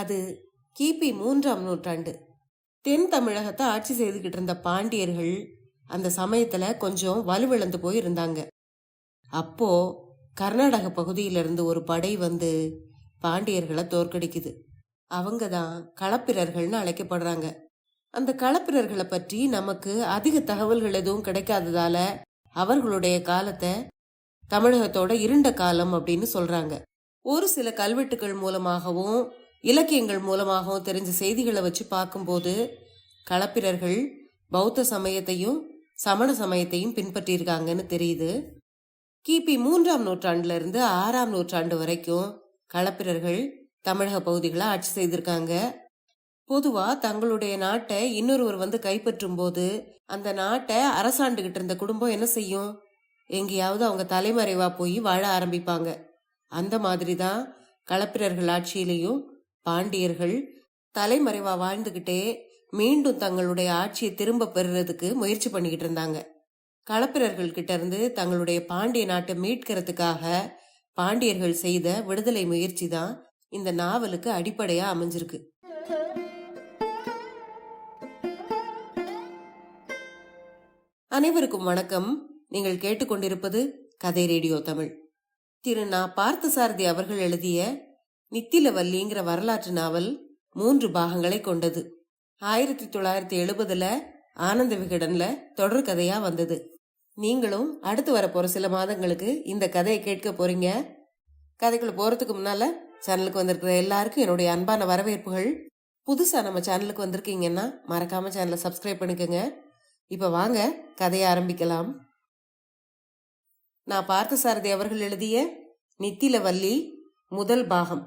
அது கிபி 3ஆம் நூற்றாண்டு. தென் தமிழகத்தை ஆட்சி செய்துகிட்டு இருந்த பாண்டியர்கள் அந்த சமயத்துல கொஞ்சம் வலுவிழந்து போய் இருந்தாங்க. அப்போ கர்நாடக பகுதியிலிருந்து ஒரு படை வந்து பாண்டியர்களை தோற்கடிக்குது. அவங்க தான் களப்பிரர்கள்னு அழைக்கப்படுறாங்க. அந்த களப்பிரர்களை பற்றி நமக்கு அதிக தகவல்கள் எதுவும் கிடைக்காததால அவர்களுடைய காலத்தை தமிழகத்தோட இருண்ட காலம் அப்படின்னு சொல்றாங்க. ஒரு சில கல்வெட்டுகள் மூலமாகவும் இலக்கியங்கள் மூலமாகவும் தெரிஞ்ச செய்திகளை வச்சு பார்க்கும்போது களப்பிரர்கள் பௌத்த சமயத்தையும் சமண சமயத்தையும் பின்பற்றியிருக்காங்கன்னு தெரியுது. கிபி 3ஆம் நூற்றாண்டுல இருந்து 6ஆம் நூற்றாண்டு வரைக்கும் களப்பிரர்கள் தமிழக பகுதிகளை ஆட்சி செய்திருக்காங்க. பொதுவா தங்களுடைய நாட்டை இன்னொருவர் வந்து கைப்பற்றும் போது அந்த நாட்டை அரசாண்டுகிட்டு இருந்த குடும்பம் என்ன செய்யும்? எங்கேயாவது அவங்க தலைமறைவா போய் வாழ ஆரம்பிப்பாங்க. அந்த மாதிரிதான் களப்பிரர்கள் ஆட்சியிலையும் பாண்டியர்கள் தலைமறைவா வாழ்ந்துகிட்டே மீண்டும் தங்களுடைய ஆட்சியை திரும்ப பெறுறதுக்கு முயற்சி பண்ணிக்கிட்டு இருந்தாங்க. களப்பிரர்கள் கிட்ட இருந்து தங்களுடைய பாண்டிய நாட்டை மீட்கிறதுக்காக பாண்டியர்கள் செய்த விடுதலை முயற்சி தான் இந்த நாவலுக்கு அடிப்படையா அமைஞ்சிருக்கு. அனைவருக்கும் வணக்கம். நீங்கள் கேட்டுக்கொண்டிருப்பது கதை ரேடியோ தமிழ். திரு நா. பார்த்தசாரதி அவர்கள் எழுதிய நித்திலவல்லிங்கிற வரலாற்று நாவல் 3 பாகங்களை கொண்டது. 1970 ஆனந்த விகடன்ல தொடர் கதையா வந்தது. நீங்களும் அடுத்து வரப்போற சில மாதங்களுக்கு இந்த கதையை கேட்க போறீங்க. கதைக்குள்ள போறதுக்கு முன்னால சேனலுக்கு வந்திருக்கிற எல்லாருக்கும் என்னுடைய அன்பான வரவேற்புகள். புதுசா நம்ம சேனலுக்கு வந்திருக்கீங்கன்னா மறக்காம சேனலை சப்ஸ்கிரைப் பண்ணிக்கோங்க. இப்ப வாங்க கதையை ஆரம்பிக்கலாம். நான் பார்த்தசாரதி அவர்கள் எழுதிய நித்திலவல்லி முதல் பாகம்.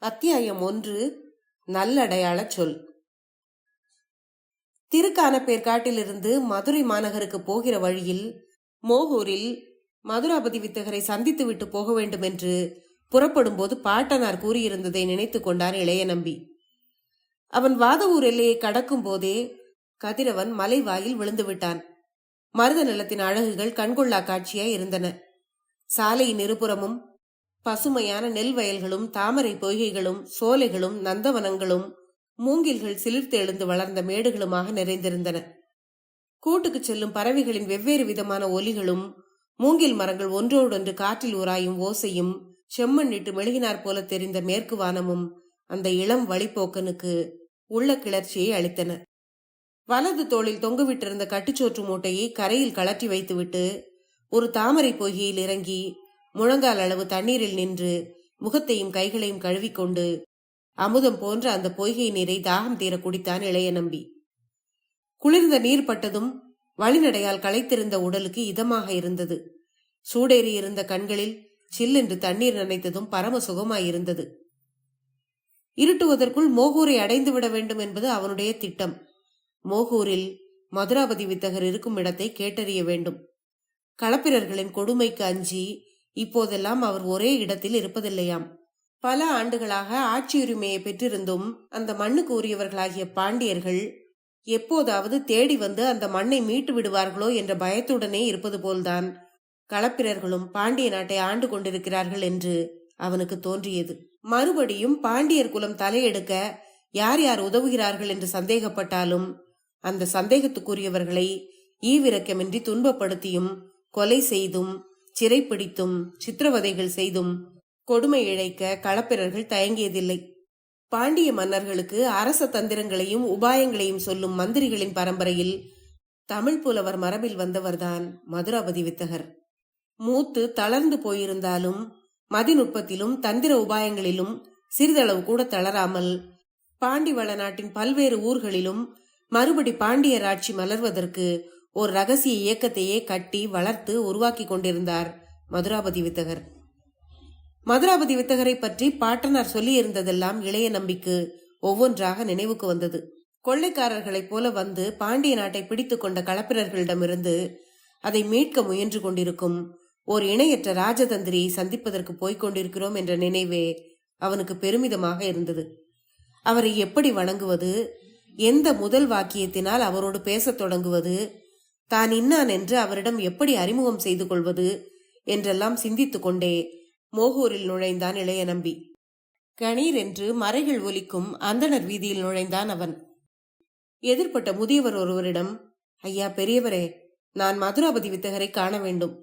அத்தியாயம் 1, நல்லடையாள சொல். திருக்கானப்பேர்காட்டிலிருந்து மதுரை மாநகருக்கு போகிற வழியில் மோகூரில் மதுராபதி வித்தகரை சந்தித்து விட்டு போக வேண்டும் என்று புறப்படும் போது பாட்டனார் கூறியிருந்ததை நினைத்து கொண்டான் இளைய நம்பி. அவன் வாதவூர் எல்லையை கடக்கும் போதே கதிரவன் மலை வாயில் விழுந்து விட்டான். மருத நிலத்தின் அழகுகள் கண்கொள்ளா காட்சியாய் இருந்தன. சாலையின் இருபுறமும் பசுமையான நெல் வயல்களும் தாமரை பொய்கைகளும் சோலைகளும் நந்தவனங்களும் மூங்கில்கள் சிலிர்த்து எழுந்து வளர்ந்த மேடுகளுமாக நிறைந்திருந்தன. கூட்டுக்கு செல்லும் பறவைகளின் வெவ்வேறு விதமான ஒலிகளும் மூங்கில் மரங்கள் ஒன்றோடொன்று காற்றில் உராயும் ஓசையும் செம்மண்ணிட்டு மெழுகினார் போல தெரிந்த மேற்கு வானமும் அந்த இளம் வழிப்போக்கனுக்கு உள்ள கிளர்ச்சியை அளித்தன. வலது தோளில் தொங்குவிட்டிருந்த கட்டுச்சோற்று மூட்டையை கரையில் கலற்றி வைத்துவிட்டு ஒரு தாமரை பொய்கையில் இறங்கி முழங்கால் அளவு தண்ணீரில் நின்று முகத்தையும் கைகளையும் கழுவிக்கொண்டு அமுதம் போன்ற அந்த பொய்கை நீரை தாகம் தீர குடித்தான் இளைய நம்பி. குளிர்ந்த நீர் பட்டதும் வழிநடையால் களைத்திருந்த உடலுக்கு இதமாக இருந்தது. சூடேறி இருந்த கண்களில் சில்லென்று தண்ணீர் நனைத்ததும் பரம சுகமாயிருந்தது. இருட்டுவதற்குள் மோகூரை அடைந்து விட வேண்டும் என்பது அவனுடைய திட்டம். மோகூரில் மதுராபதி வித்தகர் இருக்கும் இடத்தை கேட்டறிய வேண்டும். களப்பிரர்களின் கொடுமைக்கு அஞ்சி இப்போதெல்லாம் அவர் ஒரே இடத்தில் இருப்பதில்லையாம். பல ஆண்டுகளாக ஆட்சியுரிமையை பெற்றிருந்தும் அந்த மண்ணுக்கு உரியவர்களாகிய பாண்டியர்கள் எப்போதாவது தேடி வந்து அந்த மண்ணை மீட்டு விடுவார்களோ என்ற பயத்துடனே இருப்பது போல்தான் களப்பிரர்களும் பாண்டிய நாட்டை ஆண்டு கொண்டிருக்கிறார்கள் என்று அவனுக்கு தோன்றியது. மறுபடியும் பாண்டியர் குலம் தலையெடுக்க யார் யார் உதவுகிறார்கள் என்று சந்தேகப்பட்டாலும் அந்த சந்தேகத்துக்குரியவர்களை ஈவிரக்கமின்றி துன்பப்படுத்தியும் கொலை செய்தும் சிறைப்பிடித்தும் சித்திரவதைகள் செய்தும் கொடுமை இழைக்க களப்பிரர்கள் தயங்கியதில்லை. பாண்டிய மன்னர்களுக்கு அரச தந்திரங்களையும் உபாயங்களையும் சொல்லும் மந்திரிகளின் பரம்பரையில் தமிழ் புலவர் மரபில் வந்தவர்தான் மதுராபதி வித்தகர். மூத்து தளர்ந்து போயிருந்தாலும் மதிநுட்பத்திலும் தந்திர உபாயங்களிலும் சிறிதளவு கூட தளராமல் பாண்டிவள நாட்டின் பல்வேறு ஊர்களிலும் மறுபடி பாண்டியர் ஆட்சி மலர்வதற்கு ஒரு ரகசிய இயக்கத்தையே கட்டி வளர்த்து உருவாக்கி கொண்டிருந்தார் மதுராபதி வித்தகர். மதுராபதி வித்தகரை பற்றி பாட்டனார் சொல்லி இருந்ததெல்லாம் இளைய நம்பிக்கு ஒவ்வொன்றாக நினைவுக்கு வந்தது. கொள்ளைக்காரர்களைப் போல வந்து பாண்டிய நாட்டை பிடித்து கொண்ட களப்பிரர்களிடமிருந்து அதை மீட்க முயன்று கொண்டிருக்கும் ஓர் இணையற்ற ராஜதந்திரியை சந்திப்பதற்கு போய்கொண்டிருக்கிறோம் என்ற நினைவே அவனுக்கு பெருமிதமாக இருந்தது. அவரை எப்படி வணங்குவது, எந்த முதல் வாக்கியத்தினால் அவரோடு பேசத் தொடங்குவது, தான் இன்னான் என்று அவரிடம் எப்படி அறிமுகம் செய்து கொள்வது என்றெல்லாம் சிந்தித்துக் கொண்டே மோகூரில் நுழைந்தான் இளைய நம்பி. கணீர் என்று மறைகள் ஒலிக்கும் அந்தணர் வீதியில் நுழைந்தான் அவன். எதிர்ப்பட்ட முதியவர் ஒருவரிடம், ஐயா பெரியவரே, நான் மதுராபதி வித்தகரை காண வேண்டும்.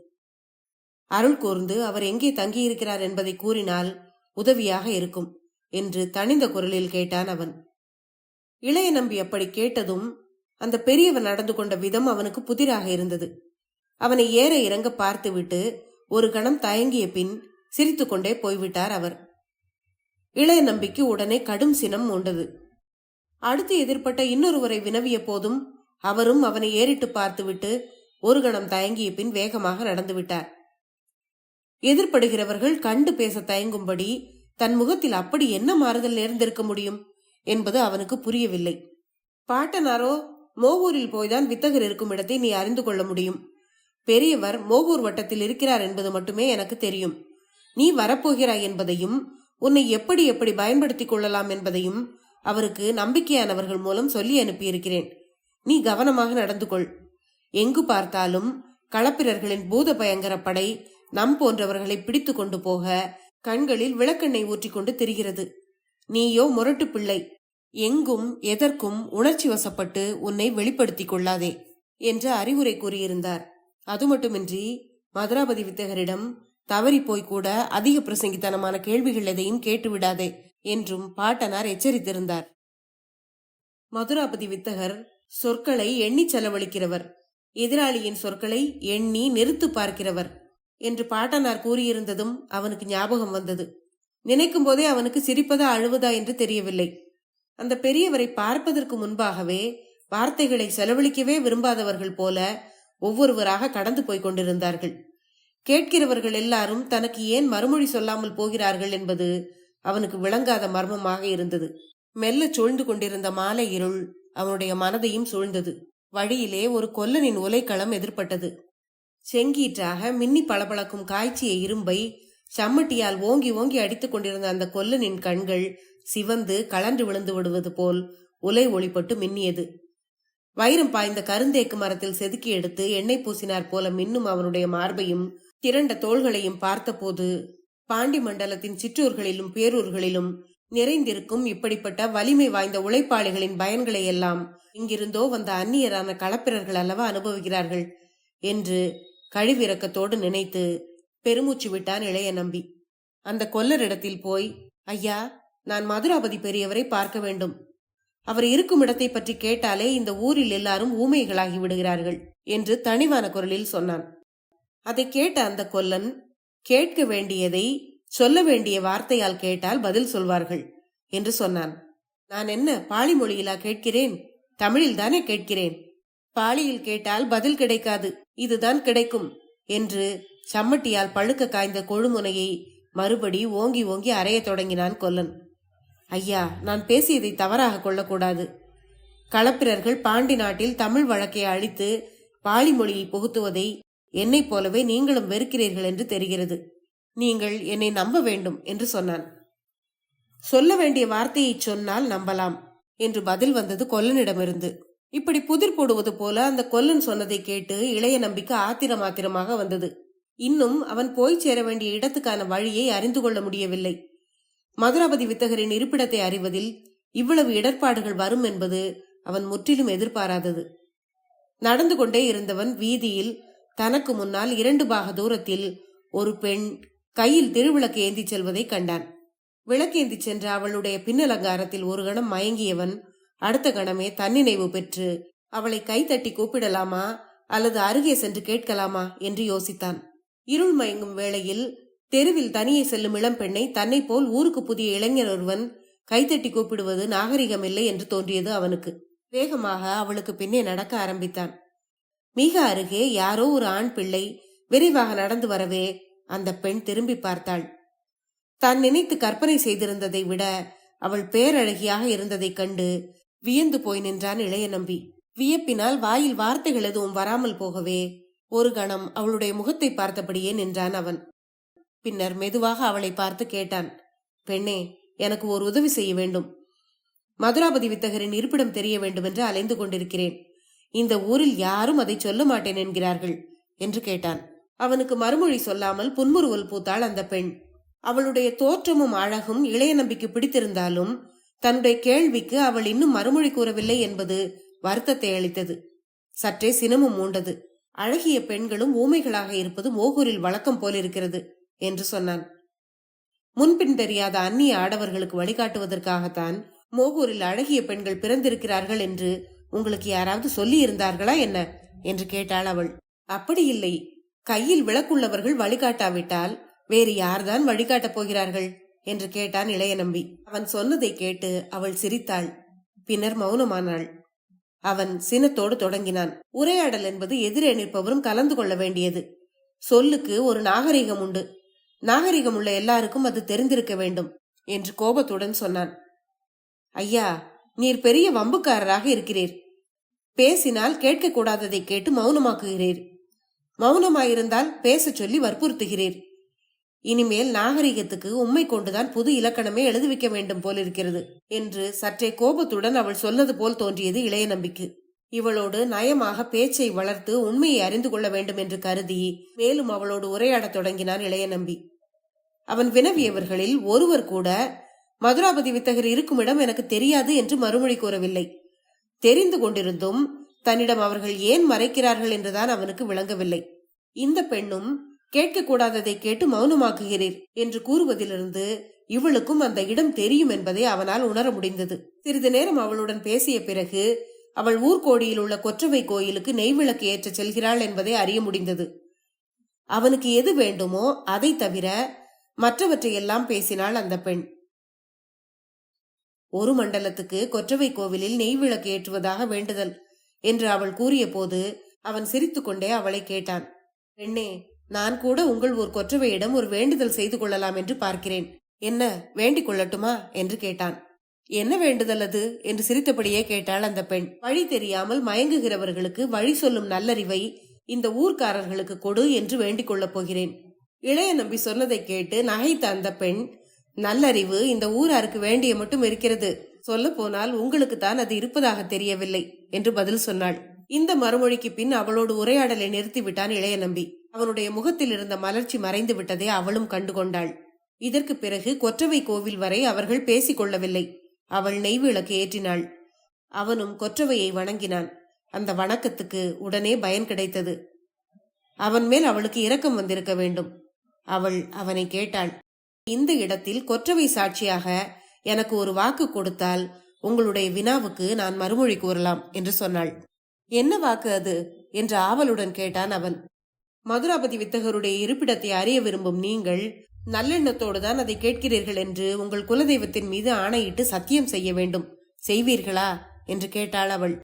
அருள் கூர்ந்து அவர் எங்கே தங்கியிருக்கிறார் என்பதை கூறினால் உதவியாக இருக்கும் என்று தணிந்த குரலில் கேட்டான் அவன். இளைய நம்பி அப்படி கேட்டதும் அந்த பெரியவர் நடந்து கொண்ட விதம் அவனுக்கு புதிராக இருந்தது. அவனை ஏற இறங்க பார்த்துவிட்டு ஒரு கணம் தயங்கிய பின் சிரித்துக்கொண்டே போய்விட்டார் அவர். இளைய நம்பிக்கு உடனே கடும் சினம் உண்டது. அடுத்து எதிர்ப்பட்ட இன்னொருவரை வினவிய போதும் அவரும் அவனை ஏறிட்டு பார்த்துவிட்டு ஒரு கணம் தயங்கிய பின் வேகமாக நடந்துவிட்டார். எதிர்ப்படுகிறவர்கள் கண்டு பேச தயங்கும்படி தன் முகத்தில் அப்படி என்ன மாறுதல் நேர்ந்திருக்க முடியும் என்பது அவனுக்கு புரியவில்லை. பாட்டனாரோ, மோகூரில் போய்தான் வித்தகர் இருக்கும் இடத்தை நீ அறிந்து கொள்ள முடியும். பெரியவர் மோகூர் வட்டத்தில் இருக்கிறார் என்பது மட்டுமே எனக்கு தெரியும். நீ வரப்போகிறாய் என்பதையும் உன்னை எப்படி எப்படி பயன்படுத்திக் கொள்ளலாம் என்பதையும் அவருக்கு நம்பிக்கையானவர்கள் மூலம் சொல்லி அனுப்பியிருக்கிறேன். நீ கவனமாக நடந்து கொள். எங்கு பார்த்தாலும் களப்பிரர்களின் பூத பயங்கர படை நம் போன்றவர்களை பிடித்து கொண்டு போக கண்களில் விளக்கெண்ணெய் ஊற்றிக்கொண்டு திரிகிறது. நீயோ முரட்டு பிள்ளை, எங்கும் எதற்கும் உணர்ச்சி வசப்பட்டு உன்னை வெளிப்படுத்திக் கொள்ளாதே என்று அறிவுரை கூறியிருந்தார். அது மட்டுமின்றி மதுராபதி வித்தகரிடம் தவறி போய்கூட அதிக பிரசங்கித்தனமான கேள்விகள் எதையும் கேட்டுவிடாதே என்றும் பாட்டனார் எச்சரித்திருந்தார். மதுராபதி வித்தகர் சொற்களை எண்ணி செலவழிக்கிறவர், எதிராளியின் சொற்களை எண்ணி நிறுத்து பார்க்கிறவர் என்று பாட்டனார் கூறியிருந்ததும் அவனுக்கு ஞாபகம் வந்தது. நினைக்கும் போதே அவனுக்கு சிரிப்பதா அழுவதா என்று தெரியவில்லை. அந்த பெரியவரை பார்ப்பதற்கு முன்பாகவே வார்த்தைகளை செலவழிக்கவே விரும்பாதவர்கள் போல ஒவ்வொருவராக கடந்து போய் கொண்டிருந்தார்கள். கேட்கிறவர்கள் எல்லாரும் தனக்கு ஏன் மறுமொழி சொல்லாமல் போகிறார்கள் என்பது அவனுக்கு விளங்காத மர்மமாக இருந்தது. மெல்ல சூழ்ந்து கொண்டிருந்த மாலை இருள் அவனுடைய மனதையும் சூழ்ந்தது. வழியிலே ஒரு கொல்லனின் உலைக்களம் எதிர்பட்டது. செங்கீற்றாக மின்னி பளபளக்கும் காய்ச்சிய இரும்பை சம்மட்டியால் ஓங்கி ஓங்கி அடித்துக் கொண்டிருந்த அந்த கொல்லனின் கண்கள் சிவந்து கலன்று விழுந்து விடுவது போல் உலை ஒளிப்பட்டு மின்னியது. வைரம் பாய்ந்த கருந்தேக்கு மரத்தில் செதுக்கி எடுத்து எண்ணெய் பூசினார் போல மின்னும் அவனுடைய மார்பையும் திரண்ட தோள்களையும் பார்த்தபோது பாண்டி மண்டலத்தின் சிற்றூர்களிலும் பேரூர்களிலும் நிறைந்திருக்கும் இப்படிப்பட்ட வலிமை வாய்ந்த உழைப்பாளிகளின் பயன்களை எல்லாம் இங்கிருந்தோ வந்த அந்நியரான களப்பிரர்கள் அல்லவா அனுபவிக்கிறார்கள் என்று கழிவிறக்கத்தோடு நினைத்து பெருமூச்சு விட்டான் இளைய நம்பி. அந்த கொல்லரிடத்தில் போய், ஐயா, நான் மதுராபதி பெரியவரை பார்க்க வேண்டும். அவர் இருக்கும் இடத்தை பற்றி கேட்டாலே இந்த ஊரில் எல்லாரும் ஊமைகளாகி விடுகிறார்கள் என்று தனிவான குரலில் சொன்னான். அதை கேட்ட அந்த கொல்லன், கேட்க வேண்டியதை சொல்ல வேண்டிய வார்த்தையால் கேட்டால் பதில் சொல்வார்கள் என்று சொன்னான். நான் என்ன பாலி மொழியிலா கேட்கிறேன்? தமிழில் தானே கேட்கிறேன். பாலியில் கேட்டால் பதில் கிடைக்காது, இதுதான் கிடைக்கும் என்று சம்மட்டியால் பழுக்க காய்ந்த கொழுமுனையை மறுபடி ஓங்கி ஓங்கி அறைய தொடங்கினான் கொல்லன். ஐயா, நான் பேசியதை தவறாக கொள்ளக்கூடாது. களப்பிரர்கள் பாண்டி நாட்டில் தமிழ் வழக்கை அழித்து பாலி மொழியை புகுத்துவதை என்னைப் போலவே நீங்களும் வெறுக்கிறீர்கள் என்று தெரிகிறது. நீங்கள் என்னை நம்ப வேண்டும் என்று சொன்னான். சொல்ல வேண்டிய வார்த்தையை சொன்னால் நம்பலாம் என்று பதில் வந்தது கொல்லனிடமிருந்து. இப்படி புதிர் போடுவது போல அந்த கொல்லன் சொன்னதை கேட்டு இளைய நம்பிக்கை ஆத்திரமாக வந்தது. இன்னும் அவன் போய் சேர வேண்டிய இடத்துக்கான வழியை அறிந்து கொள்ள முடியவில்லை. மதுராபதி வித்தகரின் இருப்பிடத்தை அறிவதில் இவ்வளவு இடர்பாடுகள் வரும் என்பது அவன் முற்றிலும் எதிர்பாராதது. நடந்து கொண்டே இருந்தவன் வீதியில் தனக்கு முன்னால் 2 பாக தூரத்தில் ஒரு பெண் கையில் திருவிளக்கு ஏந்தி செல்வதை கண்டான். விளக்கேந்தி சென்ற அவளுடைய பின்னலங்காரத்தில் ஒரு கணம் மயங்கியவன் அடுத்த கணமே தன்னினைவு பெற்று அவளை கைதட்டி கூப்பிடலாமா அல்லது அருகே சென்று கேட்கலாமா என்று யோசித்தான். இருள் மயங்கும் வேளையில் தெருவில் தனியே செல்லும் இளம் பெண்ணை தன்னை போல் ஊருக்கு புதிய இளைஞர் ஒருவன் கைதட்டி கூப்பிடுவது நாகரிகமில்லை என்று தோன்றியது அவனுக்கு. வேகமாக அவளுக்கு பின்னே நடக்க ஆரம்பித்தான். மிக அருகே யாரோ ஒரு ஆண் பிள்ளை விரைவாக நடந்து வரவே அந்த பெண் திரும்பி பார்த்தாள். தான் நினைத்து கற்பனை செய்திருந்ததை விட அவள் பேரழகியாக இருந்ததைக் கண்டு வியந்து போய் நின்றான் இளைய நம்பி. வியப்பினால் வாயில் வார்த்தைகள் எதுவும் வராமல் போகவே ஒரு கணம் அவளுடைய முகத்தை பார்த்தபடியே நின்றான் அவன். பின்னர் மெதுவாக அவளை பார்த்து கேட்டான், பெண்ணே, எனக்கு ஒரு உதவி செய்ய வேண்டும். மதுராபதி வித்தகரின் இருப்பிடம் தெரிய வேண்டும் என்று அலைந்து கொண்டிருக்கிறேன். இந்த ஊரில் யாரும் அதை சொல்ல மாட்டேன் என்கிறார்கள் என்று கேட்டான். அவனுக்கு மறுமொழி சொல்லாமல் புன்முறுவல் பூத்தாள் அந்த பெண். அவளுடைய தோற்றமும் அழகும் இளைய நம்பிக்கு பிடித்திருந்தாலும் தன்னுடைய கேள்விக்கு அவள் இன்னும் மறுமொழி கூறவில்லை என்பது வருத்தத்தை அளித்தது. சற்றே சினமும் மூண்டது. அழகிய பெண்களும் ஊமைகளாக இருப்பது மோகூரில் வழக்கம் போலிருக்கிறது என்று சொன்னான். முன்பின் தெரியாத அந்நிய ஆடவர்களுக்கு வழிகாட்டுவதற்காகத்தான் மோகூரில் அழகிய பெண்கள் பிறந்திருக்கிறார்கள் என்று உங்களுக்கு யாராவது சொல்லி இருந்தார்களா என்ன என்று கேட்டாள் அவள். அப்படி இல்லை, கையில் விளக்குள்ளவர்கள் வழிகாட்டாவிட்டால் வேறு யார்தான் வழிகாட்டப் போகிறார்கள் என்று கேட்டான் இளைய நம்பி. அவன் சொன்னதை கேட்டு அவள் சிரித்தாள். பின்னர் மௌனமானாள். அவன் சினத்தோடு தொடங்கினான். உரையாடல் என்பது எதிரே நிற்பவரும் கலந்து கொள்ள வேண்டியது. சொல்லுக்கு ஒரு நாகரிகம் உண்டு. நாகரிகம் உள்ள எல்லாருக்கும் அது தெரிந்திருக்க வேண்டும் என்று கோபத்துடன் சொன்னான். ஐயா, நீர் பெரிய வம்புக்காரராக இருக்கிறீர். பேசினால் கேட்கக்கூடாததை கேட்டு மௌனமாக்குகிறீர். மௌனமாயிருந்தால் பேச சொல்லி வற்புறுத்துகிறீர். இனிமேல் நாகரிகத்துக்கு உண்மை கொண்டுதான் புது இலக்கணமே எழுதுவிக்க வேண்டும் போலிருக்கிறது என்று சற்றே கோபத்துடன் அவள் சொன்னது போல் தோன்றியது இளைய நம்பிக்கு. இவளோடு நயமாக பேச்சை வளர்த்து உண்மையை அறிந்து கொள்ள வேண்டும் என்று கருதி மேலும் அவளோடு உரையாடத் தொடங்கினான் இளைய நம்பி. அவன் வினவியவர்களில் ஒருவர் கூட மதுராபதி வித்தகர் இருக்கும் இடம் எனக்கு தெரியாது என்று மறுமொழி கூறவில்லை. தெரிந்து கொண்டிருந்தும் தன்னிடம் அவர்கள் ஏன் மறைக்கிறார்கள் என்றுதான் அவனுக்கு விளங்கவில்லை. இந்த பெண்ணும் கேட்கக்கூடாததை கேட்டு மௌனமாக்குகிறீர் என்று கூறுவதிலிருந்து இவளுக்கும் அந்த இடம் தெரியும் என்பதை அவனால் உணர முடிந்தது. சிறிது நேரம் அவளுடன் பேசிய பிறகு அவள் ஊர்கோடியில் உள்ள கொற்றவை கோயிலுக்கு நெய்விளக்கு ஏற்ற செல்கிறாள் என்பதை அறிய முடிந்தது. அவனுக்கு எது வேண்டுமோ அதை தவிர மற்றவற்றையெல்லாம் பேசினாள் அந்த பெண். ஒரு மண்டலத்துக்கு கொற்றவை கோவிலில் நெய்விளக்கு ஏற்றுவதாக வேண்டுதல் என்று அவள் கூறிய போது அவன் சிரித்துக்கொண்டே அவளை கேட்டான். பெண்ணே, நான் கூட உங்கள் ஒரு கொற்றவையிடம் ஒரு வேண்டுதல் செய்து கொள்ளலாம் என்று பார்க்கிறேன். என்ன வேண்டிக் கொள்ளட்டுமா என்று கேட்டான். என்ன வேண்டுதல் அது என்று சிரித்தபடியே கேட்டாள் அந்த பெண். வழி தெரியாமல் மயங்குகிறவர்களுக்கு வழி சொல்லும் நல்லறிவை இந்த ஊர்க்காரர்களுக்கு கொடு என்று வேண்டிக் கொள்ளப் போகிறேன். இளைய நம்பி சொன்னதை கேட்டு நகைத்த அந்த பெண், நல்லறிவு இந்த ஊராருக்கு வேண்டிய மட்டும் இருக்கிறது, சொல்ல போனால் உங்களுக்கு தான் அது இருப்பதாக தெரியவில்லை என்று பதில் சொன்னாள். இந்த மறுமொழிக்கு பின் அவளோடு உரையாடலை நிறுத்திவிட்டான் இளைய நம்பி. அவனுடைய முகத்தில் இருந்த மலர்ச்சி மறைந்து விட்டதை அவளும் கண்டுகொண்டாள். இதற்கு பிறகு கொற்றவை கோவில் வரை அவர்கள் பேசிக் கொள்ளவில்லை. அவள் நெய்விளக்கு ஏற்றினாள். அவனும் கொற்றவையை வணங்கினான். அந்த வணக்கத்துக்கு உடனே பயன் கிடைத்தது. அவன் மேல் அவளுக்கு இரக்கம் வந்திருக்க வேண்டும். அவள் அவனை கேட்டாள். இந்த இடத்தில் கொற்றவை சாட்சியாக எனக்கு ஒரு வாக்கு கொடுத்தால் உங்களுடைய வினாவுக்கு நான் மறுமொழி கூறலாம் என்று சொன்னாள். என்ன வாக்கு அது என்று ஆவலுடன் கேட்டான் அவன். மதுராபதி வித்தகருடைய இருப்பிடத்தை அறிய விரும்பும் நீங்கள் நல்லெண்ணத்தோடு தான் அதை கேட்கிறீர்கள் என்று உங்கள் குலதெய்வத்தின் மீது ஆணையிட்டு சத்தியம் செய்ய வேண்டும். செய்வீர்களா என்று கேட்டாள் அவள்.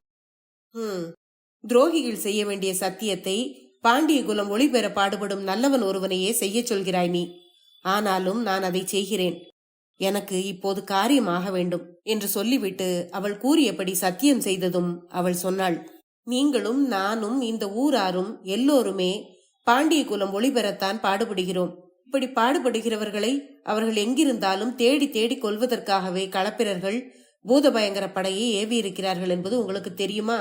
துரோகிகள் செய்ய வேண்டிய சத்தியத்தை பாண்டிய குலம் ஒளிபெற பாடுபடும் நல்லவன் ஒருவனையே செய்ய சொல்கிறாய் நீ. ஆனாலும் நான் அதை செய்கிறேன். எனக்கு இப்போது காரியமாக வேண்டும் என்று சொல்லிவிட்டு அவள் கூறியபடி சத்தியம் செய்ததும் அவள் சொன்னாள். நீங்களும் நானும் இந்த ஊராரும் எல்லோருமே பாண்டிய குலம் ஒளிபெறத்தான் பாடுபடுகிறோம். இப்படி பாடுபடுகிறவர்களை அவர்கள் எங்கிருந்தாலும் தேடி தேடி கொள்வதற்காகவே களப்பிரர்கள் பூதபயங்கர படையை ஏவி இருக்கிறார்கள் என்பது உங்களுக்கு தெரியுமா?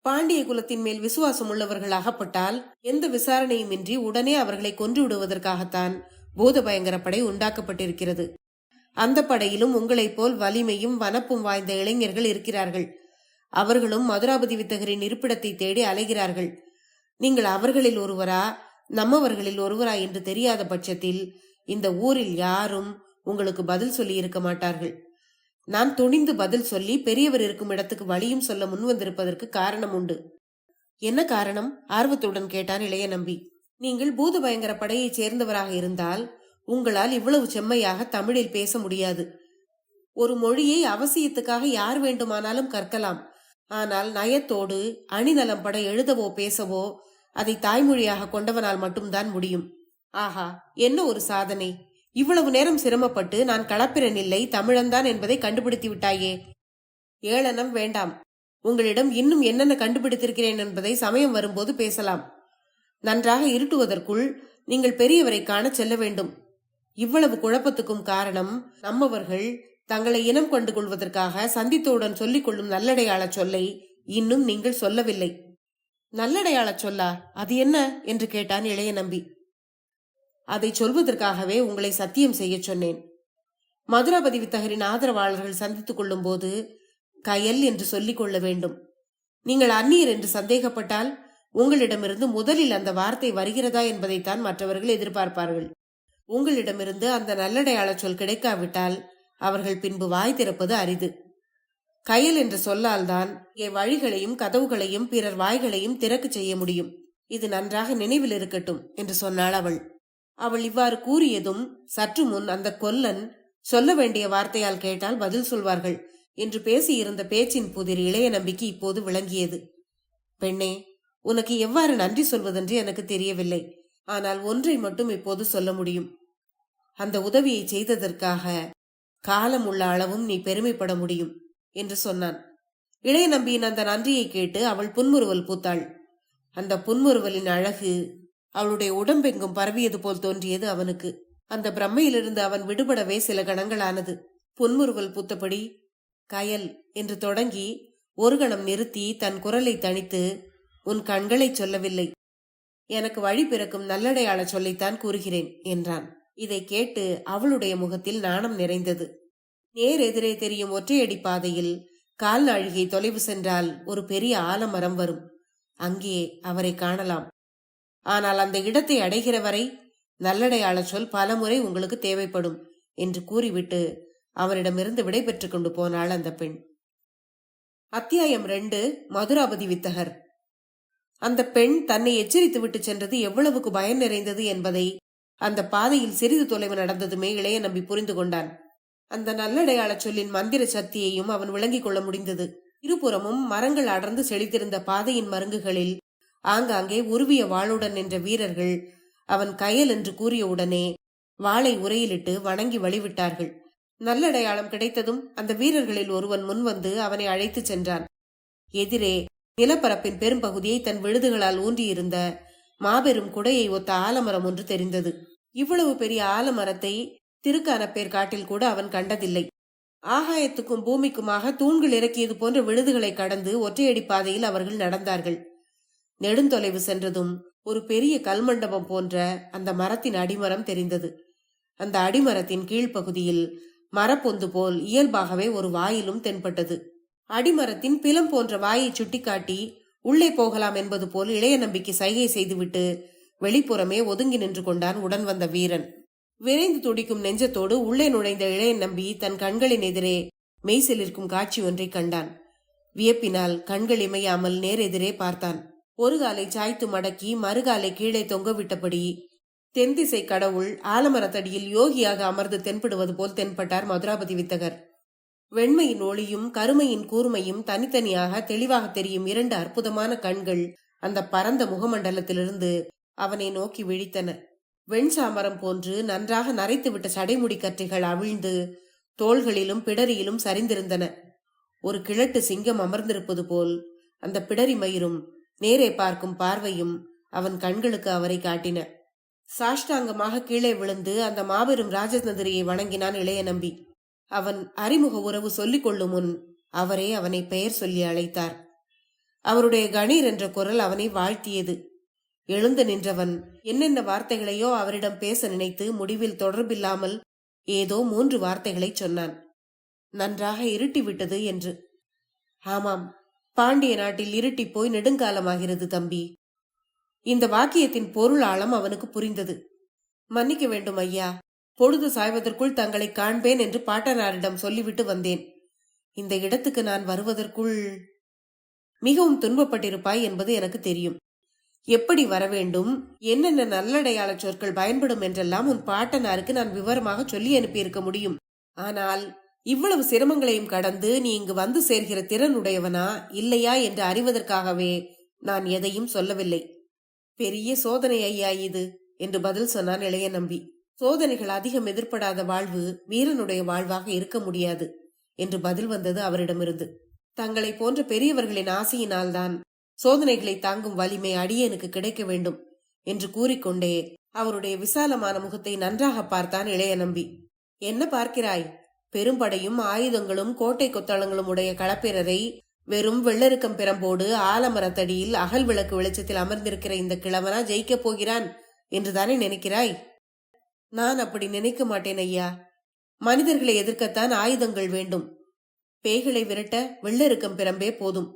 பாண்டிய குலத்தின் மேல் விசுவாசம் உள்ளவர்கள் அகப்பட்டால் எந்த விசாரணையும் இன்றி உடனே அவர்களை கொன்று விடுவதற்காகத்தான் பூதபயங்கர படை உண்டாக்கப்பட்டிருக்கிறது. அந்த படையிலும் உங்களைப் போல் வலிமையும் வனப்பும் வாய்ந்த இளைஞர்கள் இருக்கிறார்கள். அவர்களும் மதுராபதி வித்தகரின் இருப்பிடத்தை தேடி அலைகிறார்கள். நீங்கள் அவர்களில் ஒருவரா நம்மவர்களில் ஒருவரா என்று தெரியாத பட்சத்தில் இந்த ஊரில் யாரும் உங்களுக்கு பதில் சொல்லி இருக்க மாட்டார்கள். நான் துணிந்து பதில் சொல்லி பெரியவர் இருக்கும் இடத்துக்கு வழியும் சொல்ல முன்வந்திருப்பதற்கு காரணம் உண்டு. என்ன காரணம்? ஆர்வத்துடன் கேட்டான் இளைய நம்பி. நீங்கள் பூத பயங்கர படையைச் சேர்ந்தவராக இருந்தால் உங்களால் இவ்வளவு செம்மையாக தமிழில் பேச முடியாது. ஒரு மொழியை அவசியத்துக்காக யார் வேண்டுமானாலும் கற்கலாம். ஆனால் நயத்தோடு அணிநலம் பட எழுதவோ பேசவோ அதை தாய்மொழியாக கொண்டவனால் மட்டும்தான் முடியும். ஆஹா, என்ன ஒரு சாதனை! இவ்வளவு நேரம் சிரமப்பட்டு நான் களப்பிரன் இல்லை, தமிழன்தான் என்பதை கண்டுபிடித்து விட்டாயே. ஏளனம் வேண்டாம். உங்களிடம் இன்னும் என்னென்ன கண்டுபிடித்திருக்கிறேன் என்பதை சமயம் வரும்போது பேசலாம். நன்றாக இருட்டுவதற்குள் நீங்கள் பெரியவரை காண செல்ல வேண்டும். இவ்வளவு குழப்பத்துக்கும் காரணம் நம்மவர்கள் தங்களை இனம் கொண்டு கொள்வதற்காக சந்தித்தவுடன் சொல்லிக் கொள்ளும் நல்லடையாள சொல்லை இன்னும் நீங்கள் சொல்லவில்லை. நல்லடையாள சொல்லா? அது என்ன என்று கேட்டான் இளைய நம்பி. அதை சொல்வதற்காகவே உங்களை சத்தியம் செய்ய சொன்னேன். மதுராபதி வித்தகரின் ஆதரவாளர்கள் சந்தித்துக் கொள்ளும் போது கயல் என்று சொல்லிக் கொள்ள வேண்டும். நீங்கள் அந்நியர் என்று சந்தேகப்பட்டால் உங்களிடமிருந்து முதலில் அந்த வார்த்தை வருகிறதா என்பதைத்தான் மற்றவர்கள் எதிர்பார்ப்பார்கள். உங்களிடமிருந்து அந்த நல்லடையாள சொல் கிடைக்காவிட்டால் அவர்கள் பின்பு வாய் திறப்பது அரிது. கயல் என்ற சொல்லால் தான் வழிகளையும் கதவுகளையும் பிறர் வாய்களையும் திறக்க செய்ய முடியும். இது நன்றாக நினைவில் இருக்கட்டும் என்று சொன்னாள் அவள். அவள் இவ்வாறு கூறியதும் சற்று முன் அந்த கொல்லன் சொல்ல வேண்டிய வார்த்தையால் கேட்டால் பதில் சொல்வார்கள் என்று பேசியிருந்த பேச்சின் புதிர் இளைய நம்பிக்கை இப்போது விளங்கியது. பெண்ணே, உனக்கு எவ்வாறு நன்றி சொல்வதென்று எனக்கு தெரியவில்லை. ஆனால் ஒன்றை மட்டும் இப்போது சொல்ல முடியும். அந்த உதவியை செய்ததற்காக காலம் உள்ள அளவும் நீ பெருமைப்பட முடியும் என்று சொன்னான். இளைய நம்பியின் அந்த நன்றியை கேட்டு அவள் புன்முறுவல் பூத்தாள். அந்த புன்முறுவலின் அழகு அவளுடைய உடம்பெங்கும் பரவியது போல் தோன்றியது அவனுக்கு. அந்த பிரம்மையிலிருந்து அவன் விடுபடவே சில கணங்களானது. புன்முறுவல் பூத்தபடி கயல் என்று தொடங்கி ஒரு கணம் நிறுத்தி தன் குரலை தணித்து, உன் கண்களை சொல்லவில்லை, எனக்கு வழி பிறக்கும் நல்லடையாள சொல்லைத்தான் கூறுகிறேன் என்றான். இதை கேட்டு அவளுடைய முகத்தில் நாணம் நிறைந்தது. நேர் எதிரே தெரியும் ஒற்றையடி பாதையில் கால்நாழிகை தொலைவு சென்றால் ஒரு பெரிய ஆலமரம் வரும். அங்கே அவரை காணலாம். ஆனால் அந்த இடத்தை அடைகிற வரை நல்லடையாள சொல் பலமுறை உங்களுக்கு தேவைப்படும் என்று கூறிவிட்டு அவரிடமிருந்து விடை பெற்றுக் கொண்டு போனாள் அந்த பெண். அத்தியாயம் 2. மதுராபதி வித்தகர். அந்த பெண் தன்னை எச்சரித்து விட்டு சென்றது எவ்வளவுக்கு பயன் நிறைந்தது என்பதை அந்த பாதையில் சிறிது தொலைவு நடந்ததுமே இளைய நம்பி புரிந்து கொண்டான். அந்த நல்லடையாள சொல்லின் மந்திர சக்தியையும் அவன் விளங்கிக் கொள்ள முடிந்தது. இருபுறமும் மரங்கள் அடர்ந்து செழித்திருந்த பாதையின் மருங்குகளில் ஆங்காங்கே உருவிய வாளுடன் நின்ற வீரர்கள் அவன் கயல் என்று கூறியவுடனே வாளை உரையிலிட்டு வணங்கி வழிவிட்டார்கள். நல்லடையாளம் கிடைத்ததும் அந்த வீரர்களில் ஒருவன் முன்வந்து அவனை அழைத்து சென்றான். எதிரே நிலப்பரப்பின் பெரும்பகுதியை தன் விழுதுகளால் ஊன்றியிருந்த மாபெரும் குடையை ஒத்த ஆலமரம் ஒன்று தெரிந்தது. இவ்வளவு பெரிய ஆலமரத்தை திருக்கானப்பேர் காட்டில் கூட அவன் கண்டதில்லை. ஆகாயத்துக்கும் பூமிக்குமாக தூண்கள் இறக்கியது போன்ற விழுதுகளை கடந்து ஒற்றையடி பாதையில் அவர்கள் நடந்தார்கள். நெடுந்தொலைவு சென்றதும் ஒரு பெரிய கல்மண்டபம் போன்ற அந்த மரத்தின் அடிமரம் தெரிந்தது. அந்த அடிமரத்தின் கீழ்ப்பகுதியில் மரப்பொந்து போல் இயல்பாகவே ஒரு வாயிலும் தென்பட்டது. அடிமரத்தின் பிலம் போன்ற வாயை சுட்டிக்காட்டி உள்ளே போகலாம் என்பது போல் இளைய நம்பிக்கை சைகை செய்துவிட்டு வெளிப்புறமே ஒதுங்கி நின்று கொண்டான் உடன் வந்த வீரன். விரைந்து துடிக்கும் நெஞ்சத்தோடு உள்ளே நுழைந்த இளைய நம்பி தன் கண்களின் எதிரே மெய்சிலிருக்கும் காட்சி ஒன்றை கண்டான். வியப்பினால் கண்கள் இமையாமல் நேரெதிரே பார்த்தான். ஒரு காலை சாய்த்து மடக்கி மறுகாலை கீழே தொங்கவிட்டபடி தென்திசை கடவுள் ஆலமரத்தடியில் யோகியாக அமர்ந்து தென்படுவது போல் தென்பட்டார் மதுராபதி வித்தகர். வெண்மையின் ஒளியும் கருமையின் கூர்மையும் தனித்தனியாக தெளிவாக தெரியும் 2 அற்புதமான கண்கள் அந்த பரந்த முகமண்டலத்திலிருந்து அவனை நோக்கி விழித்தன. வெண்சாமரம் போன்று நன்றாக நரைத்துவிட்ட சடைமுடி கற்றைகள் அவிழ்ந்து தோள்களிலும் பிடரியிலும் சரிந்திருந்தன. ஒரு கிழட்டு சிங்கம் அமர்ந்திருப்பது போல் அந்த பிடரி மயிரும் நேரே பார்க்கும் பார்வையும் அவன் கண்களுக்கு அவரை காட்டின. சாஷ்டாங்கமாக கீழே விழுந்து அந்த மாபெரும் ராஜதந்திரியை வணங்கினான் இளைய நம்பி. அவன் அறிமுக உறவு சொல்லிக் கொள்ளும் முன் அவரே அவனை பெயர் சொல்லி அழைத்தார். அவருடைய கணீர் என்ற குரல் அவனை வாழ்த்தியது. எழுந்து நின்றவன் என்னென்ன வார்த்தைகளையோ அவரிடம் பேச நினைத்து முடிவில் தொடர்பில்லாமல் ஏதோ 3 வார்த்தைகளை சொன்னான். நன்றாக இருட்டிவிட்டது என்று. ஆமாம், பாண்டிய நாட்டில் இருட்டி போய் நெடுங்காலமாகிறது தம்பி. இந்த வாக்கியத்தின் பொருள் ஆழம் அவனுக்கு புரிந்தது. மன்னிக்க வேண்டும் ஐயா, பொழுது சாய்வதற்குள் தங்களை காண்பேன் என்று பாட்டனாரிடம் சொல்லிவிட்டு வந்தேன். இந்த இடத்துக்கு நான் வருவதற்குள் மிகவும் துன்பப்பட்டிருப்பாய் என்பது எனக்கு தெரியும். எப்படி வரவேண்டும், என்னென்ன நல்லடையாள சொற்கள் பயன்படும் என்றெல்லாம் உன் பாட்டனாருக்கு நான் விவரமாக சொல்லி அனுப்பியிருக்க முடியும். ஆனால் இவ்வளவு சிரமங்களையும் கடந்து நீ இங்கு வந்து சேர்கிற திறன் உடையவனா இல்லையா என்று அறிவதற்காகவே நான் எதையும் சொல்லவில்லை. பெரிய சோதனை ஐயா இது என்று பதில் சொன்னான் இளைய நம்பி. சோதனைகள் அதிகம் எதிர்படாத வாழ்வு வீரனுடைய வாழ்வாக இருக்க முடியாது என்று பதில் வந்தது அவரிடமிருந்து. தங்களை போன்ற பெரியவர்களின் ஆசையினால்தான் சோதனைகளை தாங்கும் வலிமை அடியனுக்கு கிடைக்க வேண்டும் என்று கூறிக்கொண்டே அவருடைய விசாலமான முகத்தை நன்றாக பார்த்தான் இளைய நம்பி. என்ன பார்க்கிறாய்? பெரும்படையும் ஆயுதங்களும் கோட்டை கொத்தளங்களும் உடைய களப்பிரரை வெறும் வெள்ளருக்கம் பிரம்போடு ஆலமரத்தடியில் அகல் விளக்கு வெளிச்சத்தில் அமர்ந்திருக்கிற இந்த கிழவனா ஜெயிக்கப் போகிறான் என்றுதானே நினைக்கிறாய்? நான் அப்படி நினைக்க மாட்டேன் ஐயா. மனிதர்களை எதிர்க்கத்தான் ஆயுதங்கள் வேண்டும். பேய்களை விரட்ட வெள்ளெருக்கம் பிரம்பே போதும்.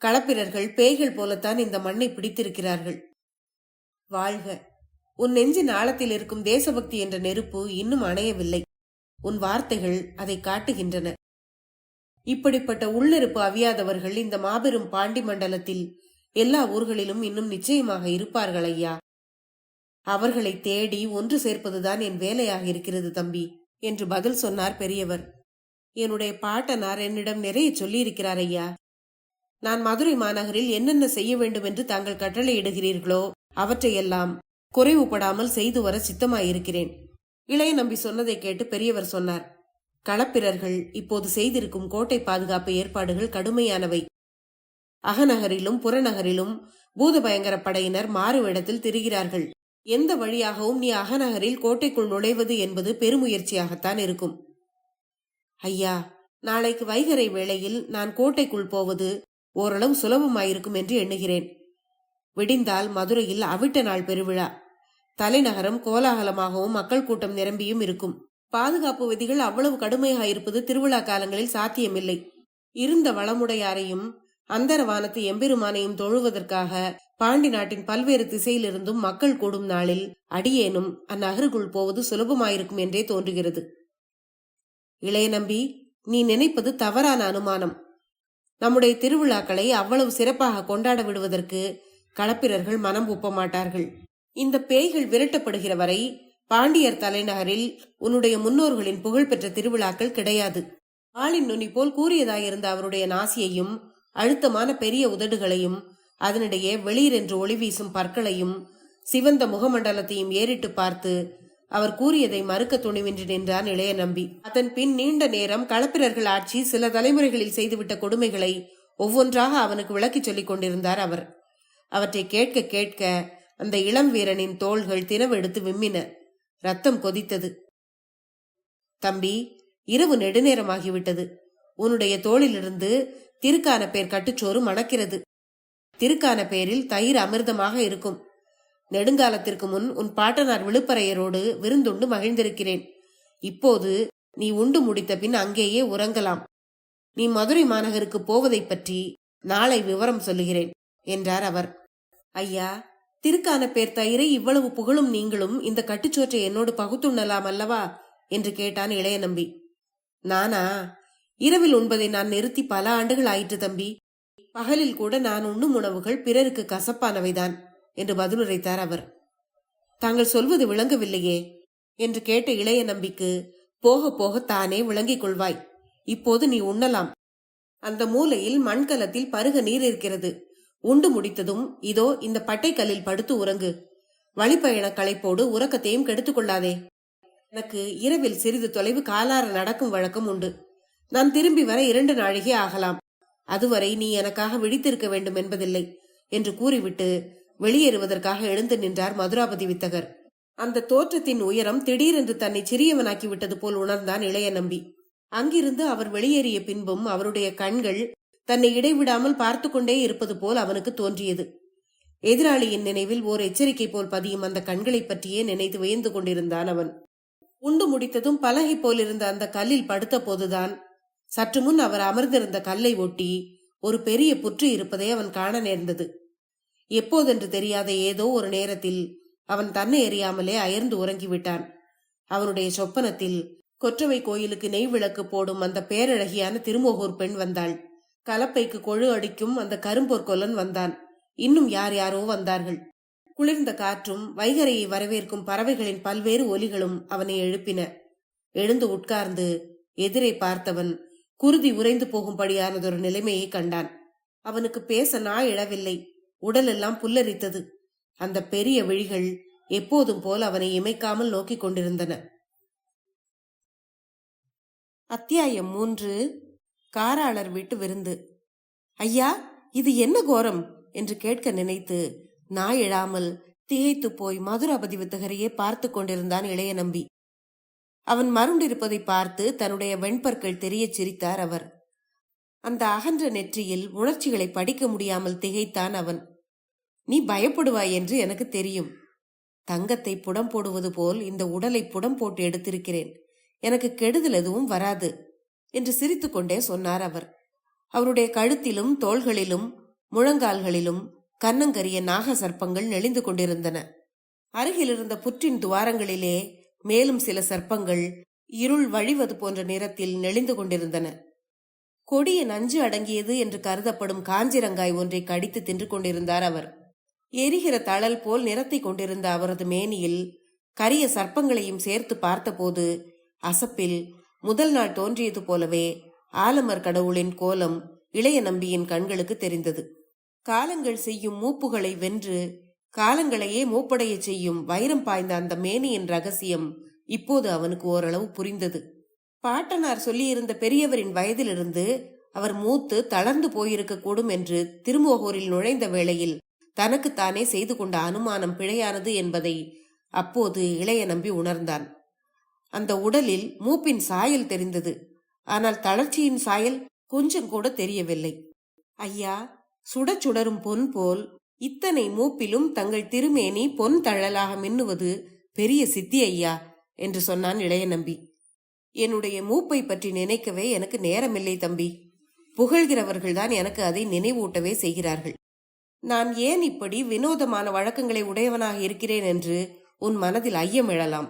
களப்பிரர்கள் பேய்கள் போலத்தான் இந்த மண்ணை பிடித்திருக்கிறார்கள். வாழ்க! உன் நெஞ்சின் ஆழத்தில் இருக்கும் தேசபக்தி என்ற நெருப்பு இன்னும் அணையவில்லை. உன் வார்த்தைகள் அதை காட்டுகின்றன. இப்படிப்பட்ட உள்ளிருப்பு அவியாதவர்கள் இந்த மாபெரும் பாண்டி மண்டலத்தில் எல்லா ஊர்களிலும் இன்னும் நிச்சயமாக இருப்பார்கள் ஐயா. அவர்களை தேடி ஒன்று சேர்ப்பதுதான் என் வேலையாக இருக்கிறது தம்பி என்று பதில் சொன்னார் பெரியவர். என்னுடைய பாட்டனார் என்னிடம் நிறைய சொல்லியிருக்கிறார் ஐயா. நான் மதுரை மாநகரில் என்னென்ன செய்ய வேண்டும் என்று தாங்கள் கட்டளையிடுகிறீர்களோ அவற்றையெல்லாம் குறைவுபடாமல் செய்து வர சித்தமாயிருக்கிறேன். இளைய நம்பி சொன்னதை கேட்டு பெரியவர் சொன்னார், களப்பிரர்கள் இப்போது செய்திருக்கும் கோட்டை பாதுகாப்பு ஏற்பாடுகள் கடுமையானவை. அகநகரிலும் புறநகரிலும் பூத பயங்கர படையினர் மாறுவிடத்தில் திரிகிறார்கள். எந்த வழியாகவும் நீ அகநகரில் கோட்டைக்குள் நுழைவது என்பது பெருமுயற்சியாகத்தான் இருக்கும். ஐயா, நாளைக்கு வைகரை வேளையில் நான் கோட்டைக்குள் போவது ஓரளவு சுலபமாயிருக்கும் என்று எண்ணுகிறேன். விடிந்தால் மதுரையில் அவிட்ட நாள் பெருவிழா. தலைநகரம் கோலாகலமாகவும் மக்கள் கூட்டம் நிரம்பியும் இருக்கும். பாதுகாப்பு விதிகள் அவ்வளவு கடுமையாயிருப்பது திருவிழா காலங்களில் சாத்தியமில்லை. இருந்த வளமுடையாரையும் அந்தரவானத்து எம்பெருமானையும் தொழுவதற்காக பாண்டி நாட்டின் பல்வேறு திசையிலிருந்தும் மக்கள் கூடும் நாளில் அடியேனும் அந்நகருக்குள் போவது சுலபமாயிருக்கும் என்றே தோன்றுகிறது. இளைய நம்பி, நீ நினைப்பது தவறான அனுமானம். நம்முடைய திருவிழாக்களை அவ்வளவு சிறப்பாக கொண்டாட விடுவதற்கு களப்பிரர்கள் மனம் ஒப்ப மாட்டார்கள். இந்த பேய்கள் விரட்டப்படுகிற வரை பாண்டியர் தலைநகரில் உன்னுடைய முன்னோர்களின் புகழ்பெற்ற திருவிழாக்கள் கிடையாது. ஆளின் நுனி போல் கூறியதாயிருந்த அவருடைய நாசியையும் அழுத்தமான பெரிய உதடுகளையும் அதனிடையே வெளியிரென்று ஒளி வீசும் பற்களையும் சிவந்த முகமண்டலத்தையும் ஏறிட்டு பார்த்து அவர் கூறியதை மறுக்க துணிவின்றி நின்றான் இளைய நம்பி. அதன் பின் நீண்ட நேரம் களப்பிரர்கள் ஆட்சி சில தலைமுறைகளில் செய்துவிட்ட கொடுமைகளை ஒவ்வொன்றாக அவனுக்கு விளக்கி சொல்லிக் கொண்டிருந்தார் அவர். அவற்றை கேட்க கேட்க அந்த இளம் வீரனின் தோள்கள் தினவெடுத்து விம்மின. ரத்தம் கொதித்தது. தம்பி, இரவு நெடுநேரமாகிவிட்டது. உன்னுடைய தோளிலிருந்து திருக்கான பேர் கட்டுச்சோறு மணக்கிறது. திருக்கான பேரில் தயிர் அமிர்தமாக இருக்கும். நெடுங்காலத்திற்கு முன் உன் பாட்டனார் விழுப்பறையரோடு விருந்துண்டு மகிழ்ந்திருக்கிறேன். இப்போது நீ உண்டு முடித்த பின் அங்கேயே உறங்கலாம். நீ மதுரை மாநகருக்கு போவதை பற்றி நாளை விவரம் சொல்லுகிறேன் என்றார் அவர். ஐயா, திருக்கான பேர் தயிரை இவ்வளவு புகழும் நீங்களும் இந்த கட்டுச்சோற்றை என்னோடு பகுத்துண்ணலாம் அல்லவா என்று கேட்டான் இளைய நம்பி. நானா? இரவில் உண்பதை நான் நிறுத்தி பல ஆண்டுகள் ஆயிற்று தம்பி. பகலில் கூட நான் உண்ணும் உணவுகள் பிறருக்கு கசப்பானவைதான் என்று பதிலுரைத்தார் அவர். தாங்கள் சொல்வது விளங்கவில்லையே என்று கேட்ட இளைய நம்பிக்கு, போக போக தானே விளங்கிக் கொள்வாய். இப்போது நீ உண்ணலாம். அந்த மூலையில் மண்கலத்தில் பருக நீர் இருக்கிறது. உண்டு முடித்ததும் இதோ இந்த பட்டைக்கல்லில் படுத்து உறங்கு. வழிப்பயண களைப்போடு உறக்கத்தையும் கெடுத்துக் கொள்ளாதே. எனக்கு இரவில் சிறிது தொலைவு காலார நடக்கும் வழக்கம் உண்டு. நான் திரும்பி வர 2 நாழிகை ஆகலாம். அதுவரை நீ எனக்காக விழித்திருக்க வேண்டும் என்பதில்லை என்று கூறிவிட்டு வெளியேறுவதற்காக எழுந்து நின்றார் மதுராபதி வித்தகர். அந்த தோற்றத்தின் உயரம் திடீரென்று தன்னை சிறியவனாக்கி விட்டது போல் உணர்ந்தான் இளைய நம்பி. அங்கிருந்து அவர் வெளியேறிய பின்பும் அவருடைய கண்கள் தன்னை இடைவிடாமல் பார்த்து கொண்டே இருப்பது போல் அவனுக்கு தோன்றியது. எதிராளியின் நினைவில் ஓர் எச்சரிக்கை போல் பதியும் அந்த கண்களை பற்றியே நினைத்து வியந்து கொண்டிருந்தான் அவன். உண்டு முடித்ததும் பலகை போலிருந்த அந்த கல்லில் படுத்த போதுதான் சற்று முன் அவர் அமர்ந்திருந்த கல்லை ஒட்டி ஒரு பெரிய புற்று இருப்பதை அவன் காண நேர்ந்தது. எப்போதென்று தெரியாத ஏதோ ஒரு நேரத்தில் அவன் தன்னை அறியாமலே அயர்ந்து உறங்கிவிட்டான். அவனுடைய சொப்பனத்தில் கொற்றவை கோயிலுக்கு நெய் விளக்கு போடும் அந்த பேரழகியான திருமோகூர் பெண் வந்தாள். கலப்பைக்கு கொழு அடிக்கும் அந்த கரும்பொற்கொல்லன் வந்தான். இன்னும் யார் யாரோ வந்தார்கள். குளிர்ந்த காற்றும் வைகரையை வரவேற்கும் பறவைகளின் பல்வேறு ஒலிகளும் அவனை எழுப்பின. எழுந்து உட்கார்ந்து எதிரே பார்த்தவன் குருதி உறைந்து போகும்படியானதொரு நிலைமையை கண்டான். அவனுக்கு பேச நாய் எழவில்லை. உடலெல்லாம் புல்லரித்தது. அந்த பெரிய விழிகள் எப்போதும் போல் அவனை இமைக்காமல் நோக்கிக் கொண்டிருந்தன. அத்தியாயம் 3. காராளர் வீட்டு விருந்து. ஐயா, இது என்ன கோரம் என்று கேட்க நினைத்து நாய் எழாமல் திகைத்து போய் மதுராபதி வித்தகரையே பார்த்து கொண்டிருந்தான் இளைய நம்பி. அவன் மருண்டிருப்பதை பார்த்து தன்னுடைய வெண்பற்கள் தெரிய சிரித்தார் அவர். அந்த அகன்ற நெற்றியில் உணர்ச்சிகளை படிக்க முடியாமல் திகைத்தான் அவன். நீ பயப்படுவாய் என்று எனக்கு தெரியும். தங்கத்தை புடம் போடுவது போல் இந்த உடலை புடம் போட்டு எடுத்திருக்கிறேன். எனக்கு கெடுதல் எதுவும் வராது என்று சிரித்துக்கொண்டே சொன்னார் அவர். அவருடைய கழுத்திலும் தோள்களிலும் முழங்கால்களிலும் கன்னங்கரிய நாக சர்ப்பங்கள் நெளிந்து கொண்டிருந்தன. அருகில் இருந்த புற்றின் துவாரங்களிலே மேலும் சில சர்ப்பங்கள் இருள் வழிவது போன்ற நிறத்தில் நெளிந்து கொண்டிருந்தன. கொடிய நஞ்சு அடங்கியது என்று கருதப்படும் காஞ்சிரங்காய் ஒன்றை கடித்து தின்று கொண்டிருந்தார் அவர். எரிகிற தழல் போல் நிறத்தை கொண்டிருந்த அவரது மேனியில் கரிய சர்ப்பங்களையும் சேர்த்து பார்த்தபோது அசப்பில் முதல் நாள் தோன்றியது போலவே ஆலமர் கடவுளின் கோலம் இளைய நம்பியின் கண்களுக்கு தெரிந்தது. காலங்கள் செய்யும் மூப்புகளை வென்று காலங்களையே மூப்படைய செய்யும் வைரம் பாய்ந்த அந்த மேனியின் ரகசியம் இப்போது அவனுக்கு ஓரளவு புரிந்தது. பாட்டனார் சொல்லியிருந்த பெரியவரின் வயதிலிருந்து அவர் மூத்து தளர்ந்து போயிருக்க கூடும் என்று திருமோகூரில் நுழைந்த வேளையில் தனக்குத்தானே செய்து கொண்ட அனுமானம் பிழையானது என்பதை அப்போது இளைய நம்பி உணர்ந்தான். அந்த உடலில் மூப்பின் சாயல் தெரிந்தது. ஆனால் தளர்ச்சியின் சாயல் கொஞ்சம் கூட தெரியவில்லை. ஐயா, சுட சுடரும் பொன் போல் இத்தனை மூப்பிலும் தங்கள் திருமேனி பொன் தழலாக மின்னுவது பெரிய சித்தி ஐயா என்று சொன்னான் இளைய நம்பி. என்னுடைய மூப்பை பற்றி நினைக்கவே எனக்கு நேரமில்லை தம்பி. புகழ்கிறவர்கள்தான் எனக்கு அதை நினைவூட்டவே செய்கிறார்கள். நான் ஏன் இப்படி வினோதமான வழக்கங்களை உடையவனாக இருக்கிறேன் என்று உன் மனதில் ஐயம் எழலாம்.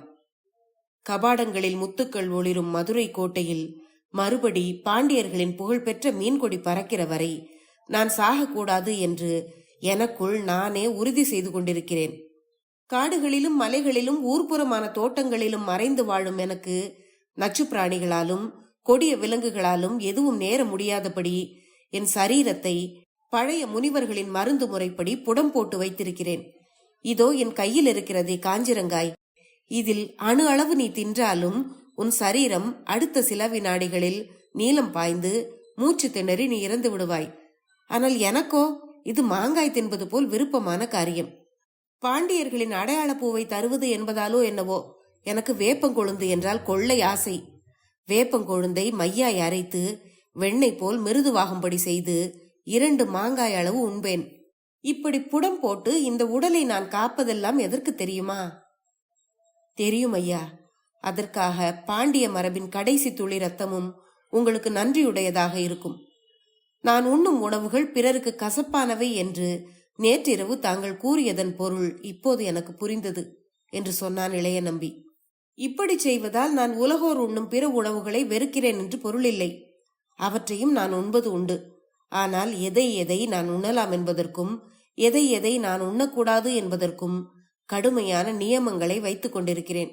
கபாடங்களில் முத்துக்கள் ஒளிரும் மதுரை கோட்டையில் மறுபடி பாண்டியர்களின் புகழ்பெற்ற மீன்கொடி பறக்கிற வரை நான் சாகக்கூடாது என்று எனக்குள் நானே உறுதி செய்து கொண்டிருக்கிறேன். காடுகளிலும் மலைகளிலும் ஊர்ப்புறமான தோட்டங்களிலும் மறைந்து வாழும் எனக்கு நச்சு பிராணிகளாலும் கொடிய விலங்குகளாலும் எதுவும் நேர முடியாதபடி என் சரீரத்தை பழைய முனிவர்களின் மருந்து முறைப்படி புடம் போட்டு வைத்திருக்கிறேன். இதோ என் கையில் இருக்கிறதே காஞ்சிரங்காய், இதில் அணு அளவு நீ தின்றாலும் உன் சரீரம் அடுத்த சில வினாடிகளில் நீலம் பாய்ந்து மூச்சு திணறி நீ இறந்து விடுவாய். ஆனால் எனக்கோ இது மாங்காய் தின்பது போல் விருப்பமான காரியம். பாண்டியர்களின் அடையாள பூவை தருவது என்பதாலோ என்னவோ எனக்கு வேப்பங்கொழுந்து என்றால் கொள்ளை ஆசை. வேப்பங்கொழுந்தை மையாய் அரைத்து வெண்ணெய் போல் மிருதுவாகும்படி செய்து 2 மாங்காய் அளவு உண்பேன். இப்படி புடம் போட்டு இந்த உடலை நான் காப்பதெல்லாம் எதற்கு தெரியுமா? தெரியும் ஐயா. அதற்காக பாண்டிய மரபின் கடைசி துளி ரத்தமும் உங்களுக்கு நன்றியுடையதாக இருக்கும். நான் உண்ணும் உணவுகள் பிறருக்கு கசப்பானவை என்று நேற்றிரவு தாங்கள் கூறியதன் பொருள் இப்போது எனக்கு புரிந்தது என்று சொன்னான் இளைய நம்பி. இப்படி செய்வதால் நான் உலகோர் உண்ணும் பிற உணவுகளை வெறுக்கிறேன் என்று பொருள் இல்லை. அவற்றையும் நான் உண்பது உண்டு. ஆனால் எதை எதை நான் உண்ணலாம் என்பதற்கும் எதை எதை நான் உண்ணக்கூடாது என்பதற்கும் கடுமையான நியமங்களை வைத்துக் கொண்டிருக்கிறேன்.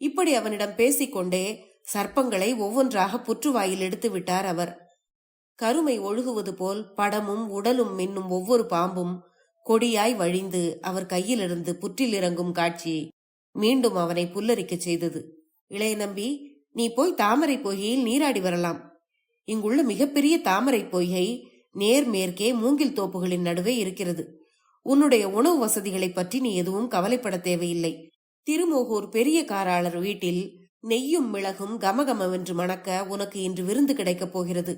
இப்படி அவனிடம் பேசிக்கொண்டே சர்ப்பங்களை ஒவ்வொன்றாக புற்றுவாயில் எடுத்து விட்டார் அவர். கருமை ஒழுகுவது போல் படமும் உடலும் மின்னும் ஒவ்வொரு பாம்பும் கொடியாய் வழிந்து அவர் கையிலிருந்து புற்றில் இறங்கும் காட்சியை மீண்டும் அவனை புல்லரிக்க செய்தது. இளைய நம்பி, நீ போய் தாமரை பொய்கையில் நீராடி வரலாம். இங்குள்ள மிகப்பெரிய தாமரை பொய்கை நேர் மேற்கே மூங்கில் தோப்புகளின் நடுவே இருக்கிறது. உன்னுடைய உணவு வசதிகளை பற்றி நீ எதுவும் கவலைப்பட தேவையில்லை. திருமோகூர் பெரிய காராளர் வீட்டில் நெய்யும் மிளகும் கமகமவென்று மணக்க உனக்கு இன்று விருந்து கிடைக்கப் போகிறது.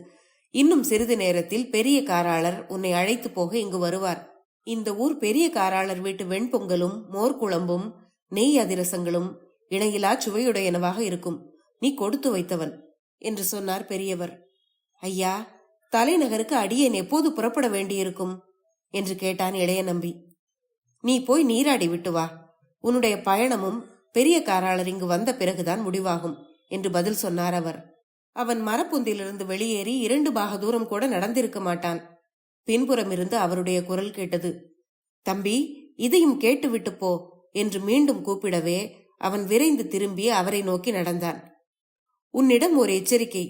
இன்னும் சிறிது நேரத்தில் பெரிய காராளர் உன்னை அழைத்து போக இங்கு வருவார். இந்த ஊர் பெரிய காராளர் வீட்டு வெண்பொங்கலும் மோர்குழம்பும் நெய் அதிரசங்களும் இணையிலா சுவையுடையனவாக இருக்கும். நீ கொடுத்து வைத்தவன் என்று சொன்னார் பெரியவர். ஐயா, தலைநகருக்கு அடியேன் எப்போது புறப்பட வேண்டியிருக்கும் என்று கேட்டான் இளைய நம்பி. நீ போய் நீராடி விட்டு வா. உன்னுடைய பயணமும் பெரிய காராளர் இங்கு வந்த பிறகுதான் முடிவாகும் என்று பதில் சொன்னார் அவர். அவன் மரப்புந்திலிருந்து வெளியேறி 2 பாக தூரம் கூட நடந்திருக்க மாட்டான். பின்புறம் இருந்து அவருடைய குரல் கேட்டது. தம்பி, இதையும் கேட்டுவிட்டு போ என்று மீண்டும் கூப்பிடவே அவன் விரைந்து திரும்பி அவரை நோக்கி நடந்தான். உன்னிடம் ஒரு எச்சரிக்கை.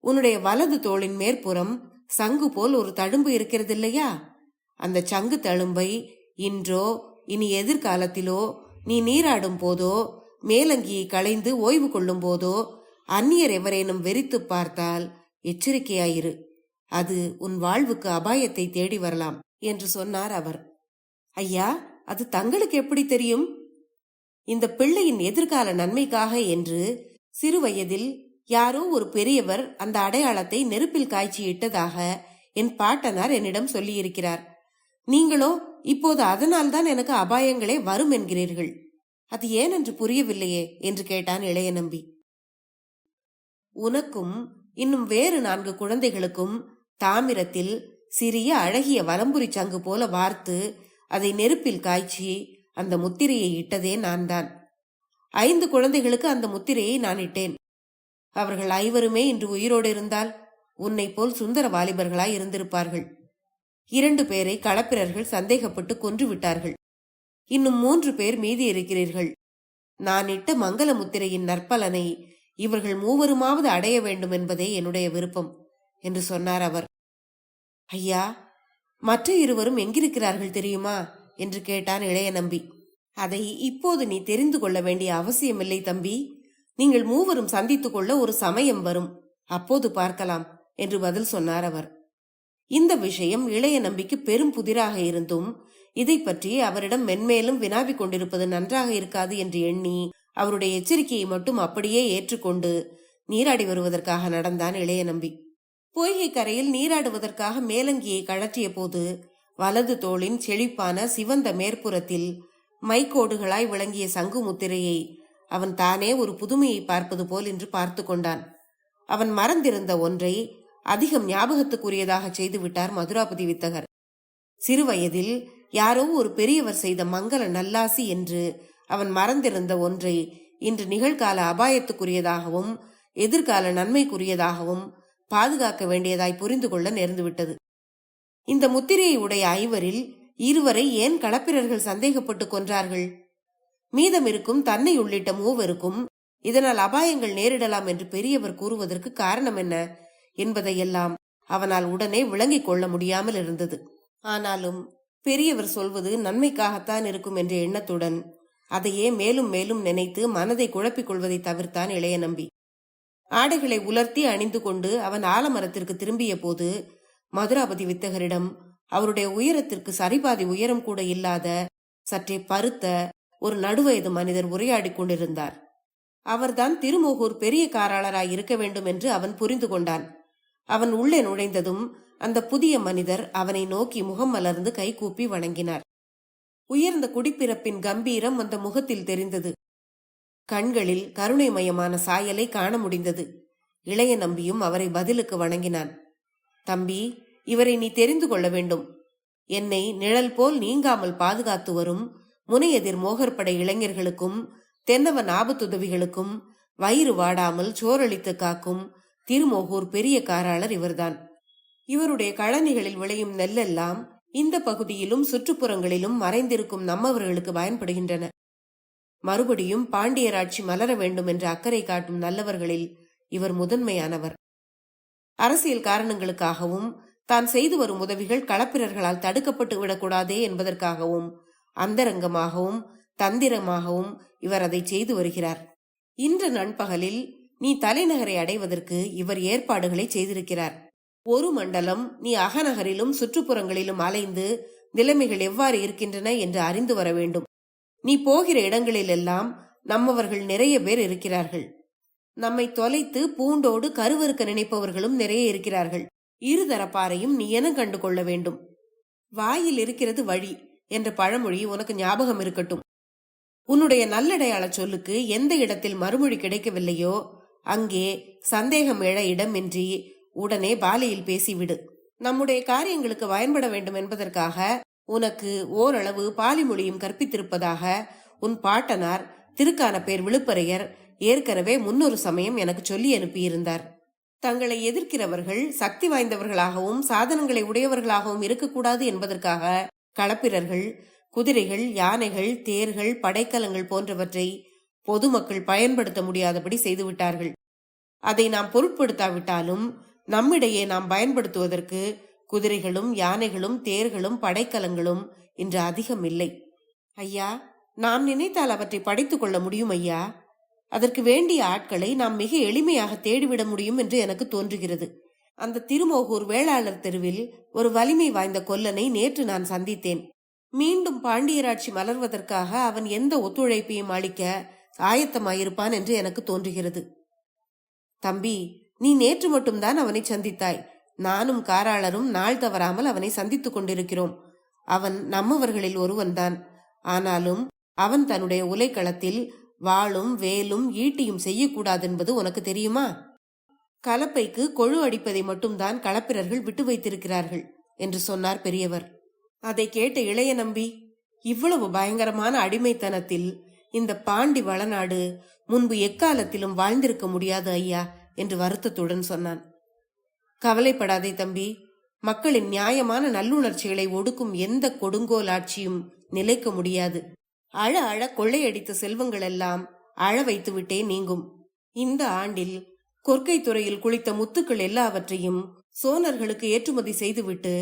உன்னுடைய வலது தோளின் மேற்புறம் சங்கு போல் ஒரு தழும்பு இருக்கிறதில்லையா? அந்த சங்கு தழும்பை இன்றோ இனி எதிர்காலத்திலோ நீ நீராடும் போதோ மேலங்கியை களைந்து ஓய்வு கொள்ளும் போதோ அந்நியர் எவரேனும் வெறித்து பார்த்தால் எச்சரிக்கையாயிரு. அது உன் வாழ்வுக்கு அபாயத்தை தேடி வரலாம் என்று சொன்னார் அவர். ஐயா, அது தங்களுக்கு எப்படி தெரியும்? இந்த பிள்ளையின் எதிர்கால நன்மைக்காக என்று சிறு வயதில் யாரோ ஒரு பெரியவர் அந்த அடையாளத்தை நெருப்பில் காய்ச்சி இட்டதாக என் பாட்டனார் என்னிடம் சொல்லியிருக்கிறார். நீங்களோ இப்போது அதனால்தான் எனக்கு அபாயங்களே வரும் என்கிறீர்கள். அது ஏனென்று புரியவில்லையே என்று கேட்டான் இளைய நம்பி. உனக்கும் இன்னும் வேறு 4 குழந்தைகளுக்கும் தாமிரத்தில் சிறிய அழகிய வலம்புரி சங்கு போல வார்த்து அதை நெருப்பில் காய்ச்சி அந்த முத்திரையை இட்டதே நான் தான். 5 குழந்தைகளுக்கு அந்த முத்திரையை நான் இட்டேன். அவர்கள் 5 இன்று உயிரோடு இருந்தால் உன்னை போல் சுந்தர வாலிபர்களாய் இருந்திருப்பார்கள். 2 பேரை களப்பிரர்கள் சந்தேகப்பட்டு கொன்று விட்டார்கள். இன்னும் 3 பேர் மீதி இருக்கிறீர்கள். நான் இட்ட மங்கள முத்திரையின் நற்பலனை இவர்கள் 3 அடைய வேண்டும் என்பதே என்னுடைய விருப்பம் என்று சொன்னார் அவர். ஐயா, மற்ற 2 எங்கிருக்கிறார்கள் தெரியுமா என்று கேட்டான் இளைய நம்பி. அதை இப்போது நீ தெரிந்து கொள்ள வேண்டிய அவசியமில்லை தம்பி. நீங்கள் 3 சந்தித்துக் கொள்ள ஒரு சமயம் வரும், அப்போது பார்க்கலாம் என்று பதில் சொன்னார் அவர். இந்த விஷயம் இளைய நம்பிக்கு பெரும் புதிராக இருந்தும் இதை பற்றி அவரிடம் மென்மேலும் வினாவிக் கொண்டிருப்பது நன்றாக இருக்காது என்று எண்ணி அவருடைய எச்சரிக்கையை மட்டும் அப்படியே ஏற்றுக்கொண்டு நீராடி வருவதற்காக நடந்தான் இளைய நம்பி. பொய்கை கரையில் நீராடுவதற்காக மேலங்கியை கழற்றிய போது வலது தோளின் செழிப்பான சிவந்த மேற்புறத்தில் மைக்கோடுகளாய் விளங்கிய சங்கு முத்திரையை அவன் தானே ஒரு புதுமையை பார்ப்பது போல் என்று பார்த்து கொண்டான். அவன் மறந்திருந்த ஒன்றை அதிகம் ஞாபகத்துக்குரியதாக செய்துவிட்டார் மதுராபதி வித்தகர். சிறுவயதில் யாரோ ஒரு பெரியவர் செய்த மங்கள நல்லாசி என்று அவன் மறந்திருந்த ஒன்றை இன்று நிகழ்கால அபாயத்துக்குரியதாகவும் எதிர்கால நன்மைக்குரியதாகவும் பாதுகாக்க வேண்டியதாய் புரிந்து கொள்ள நேர்ந்துவிட்டது. இந்த முத்திரையை உடைய 5 2 ஏன் களப்பிரர்கள் சந்தேகப்பட்டு கொன்றார்கள்? மீதம் இருக்கும் தன்னை உள்ளிட்ட 3 இதனால் அபாயங்கள் நேரிடலாம் என்று பெரியவர் கூறுவதற்கு காரணம் என்ன என்பதையெல்லாம் அவனால் உடனே விளங்கிக் கொள்ள முடியாமல் இருந்தது. ஆனாலும் பெரியவர் சொல்வது நன்மைக்காகத்தான் இருக்கும் என்ற எண்ணத்துடன் அதையே மேலும் மேலும் நினைத்து மனதை குழப்பிக் கொள்வதை தவிர்த்தான் இளைய நம்பி. ஆடைகளை உலர்த்தி அணிந்து கொண்டு அவன் ஆலமரத்திற்கு திரும்பிய போது மதுராபதி வித்தகரிடம் அவருடைய உயரத்திற்கு சரிபாதி உயரம் கூட இல்லாத சற்றே பருத்த ஒரு நடுவயது மனிதர் உரையாடி கொண்டிருந்தார். அவர்தான் திருமோகூர் பெரிய காராளராய் இருக்க வேண்டும் என்று அவன் புரிந்து கொண்டான். அவன் உள்ளே நுழைந்ததும் அந்த புதிய மனிதர் அவனை நோக்கி முகம் மலர்ந்து கைகூப்பி வணங்கினார். உயர்ந்த குடிப்பிறப்பின் கம்பீரம் அந்த முகத்தில் தெரிந்தது. கண்களில் கருணைமயமான சாயலை காண முடிந்தது. இளைய நம்பியும் அவரை பதிலுக்கு வணங்கினான். தம்பி, இவரை நீ தெரிந்து கொள்ள வேண்டும். என்னை நிழல் போல் நீங்காமல் பாதுகாத்து வரும் முனையெதிர் மோகற்படை இளைஞர்களுக்கும் தென்னவன் ஆபத்துதவிகளுக்கும் வயிறு வாடாமல் சோரளித்து காக்கும் திருமோகூர் பெரிய காராளர் இவர்தான். இவருடைய கழனிகளில் விளையும் நெல்லெல்லாம் இந்த பகுதியிலும் சுற்றுப்புறங்களிலும் மறைந்திருக்கும் நம்மவர்களுக்கு பயன்படுகின்றன. மறுபடியும் பாண்டியராட்சி மலர வேண்டும் என்ற அக்கறை காட்டும் நல்லவர்களில் இவர் முதன்மையானவர். அரசியல் காரணங்களுக்காகவும் தான் செய்து வரும் உதவிகள் களப்பிரர்களால் தடுக்கப்பட்டு விடக்கூடாதே என்பதற்காகவும் அந்தரங்கமாகவும் தந்திரமாகவும் இவர் அதை செய்து வருகிறார். இன்று நண்பகலில் நீ தலைநகரை அடைவதற்கு இவர் ஏற்பாடுகளை செய்திருக்கிறார். ஒரு மண்டலம் நீ அகநகரிலும் சுற்றுப்புறங்களிலும் அலைந்து நிலைமைகள் எவ்வாறு இருக்கின்றன என்று அறிந்து வர வேண்டும். நீ போகிற இடங்களிலெல்லாம் நம்மவர்கள் நிறைய பேர் இருக்கிறார்கள். நம்மை தொலைத்து பூண்டோடு கருவறுக்க நினைப்பவர்களும் நிறைய இருக்கிறார்கள். இருதரப்பாரையும் நீ என கண்டு கொள்ள வேண்டும். வாயில் இருக்கிறது வழி என்ற பழமொழி உனக்கு ஞாபகம் இருக்கட்டும். உன்னுடைய நல்லடையாள சொல்லுக்கு எந்த இடத்தில் மறுமொழி கிடைக்கவில்லையோ அங்கே சந்தேகம் எழ இடமின்றி உடனே பாலியில் பேசிவிடு. நம்முடைய காரியங்களுக்கு பயன்பட வேண்டும் என்பதற்காக உனக்கு ஓரளவு பாலிமொழியும் கற்பித்திருப்பதாக உன் பாட்டனார் திருக்கானப்பேர் விழுப்பரையர் ஏற்கனவே முன்னொரு சமயம் எனக்கு சொல்லி அனுப்பியிருந்தார். தங்களை எதிர்க்கிறவர்கள் சக்தி வாய்ந்தவர்களாகவும் சாதனங்களை உடையவர்களாகவும் இருக்கக்கூடாது என்பதற்காக களப்பிரர்கள் குதிரைகள், யானைகள், தேர்கள், படைக்கலங்கள் போன்றவற்றை பொதுமக்கள் பயன்படுத்த முடியாதபடி செய்துவிட்டார்கள். அதை நாம் பொருட்படுத்தாவிட்டாலும் நம்மிடையே நாம் பயன்படுத்துவதற்கு குதிரைகளும் யானைகளும் தேர்களும் படைக்கலங்களும் இன்று அதிகம் இல்லை. ஐயா, நாம் நினைத்தால் அவற்றை படைத்துக் கொள்ள முடியும் ஐயா. அதற்கு வேண்டிய ஆட்களை நாம் மிக எளிமையாக தேடிவிட முடியும் என்று எனக்கு தோன்றுகிறது. அந்த திருமோகூர் வேளாளர் தெருவில் ஒரு வலிமை வாய்ந்த கொல்லனை நேற்று நான் சந்தித்தேன். மீண்டும் பாண்டியராட்சி மலர்வதற்காக அவன் எந்த ஒத்துழைப்பையும் அளிக்க ஆயத்தமாயிருப்பான் என்று எனக்கு தோன்றுகிறது. தம்பி, நீ நேற்று மட்டும்தான் அவனை சந்தித்தாய். நானும் காராளரும் நாள் தவறாமல் அவனை சந்தித்துக் கொண்டிருக்கிறோம். அவன் நம்மவர்களில் ஒருவன்தான். ஆனாலும் அவன் தன்னுடைய உலைக்களத்தில் வாளும் வேலும் ஈட்டியும் செய்யக்கூடாதென்பது உனக்கு தெரியுமா? கலப்பைக்கு கொழு அடிப்பதை மட்டும்தான் களப்பிரர்கள் விட்டு வைத்திருக்கிறார்கள் என்று சொன்னார் பெரியவர். அதை கேட்ட இளைய நம்பி, இவ்வளவு பயங்கரமான அடிமைத்தனத்தில் இந்த பாண்டி வளநாடு முன்பு எக்காலத்திலும் வாழ்ந்திருக்க முடியாது ஐயா என்று வருத்தத்துடன் சொன்னான். கவலைப்படாதே தம்பி, மக்களின் நியாயமான நல்லுணர்ச்சிகளை ஒடுக்கும் எந்த கொடுங்கோல் ஆட்சியும் நிலைக்க முடியாது. அழ அழ கொள்ளையடித்த செல்வங்கள் எல்லாம் அழ வைத்துவிட்டே நீங்கும். இந்த ஆண்டில் கொற்கை துறையில் குளித்த முத்துக்கள் எல்லாவற்றையும் சோனர்களுக்கு ஏற்றுமதி செய்துவிட்டு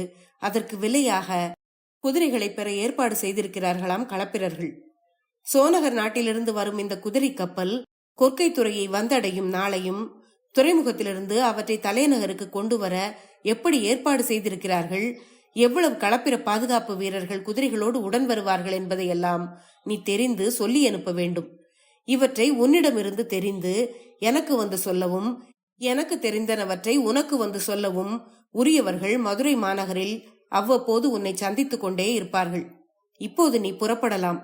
அதற்கு விலையாக குதிரைகளை பெற ஏற்பாடு செய்திருக்கிறார்களாம் களப்பிரர்கள். சோனகர் நாட்டிலிருந்து வரும் இந்த குதிரை கப்பல் கொற்கை துறையை வந்தடையும் நாளையும் துறைமுகத்திலிருந்து அவற்றை தலைநகருக்கு கொண்டு வர எப்படி ஏற்பாடு செய்திருக்கிறார்கள், எவ்வளவு களப்பிர பாதுகாப்பு வீரர்கள் குதிரைகளோடு உடன் வருவார்கள் என்பதையெல்லாம் நீ தெரிந்து சொல்லி அனுப்ப வேண்டும். இவற்றை உன்னிடமிருந்து தெரிந்து எனக்கு வந்து சொல்லவும், எனக்கு தெரிந்தனவற்றை உனக்கு வந்து சொல்லவும் உரியவர்கள் மதுரை மாநகரில் அவ்வப்போது உன்னை சந்தித்துக் கொண்டே இருப்பார்கள். இப்போது நீ புறப்படலாம்.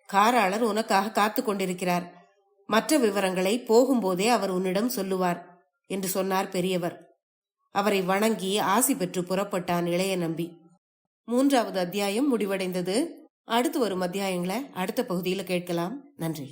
காராளர் உனக்காக காத்து கொண்டிருக்கிறார். மற்ற விவரங்களை போகும்போதே அவர் உன்னிடம் சொல்லுவார் என்று சொன்னார் பெரியவர். அவரை வணங்கி ஆசி பெற்று புறப்பட்டான் இளைய நம்பி. 3வது அத்தியாயம் முடிவடைந்தது. அடுத்து வரும் அத்தியாயங்களை அடுத்த பகுதியில் கேட்கலாம். நன்றி.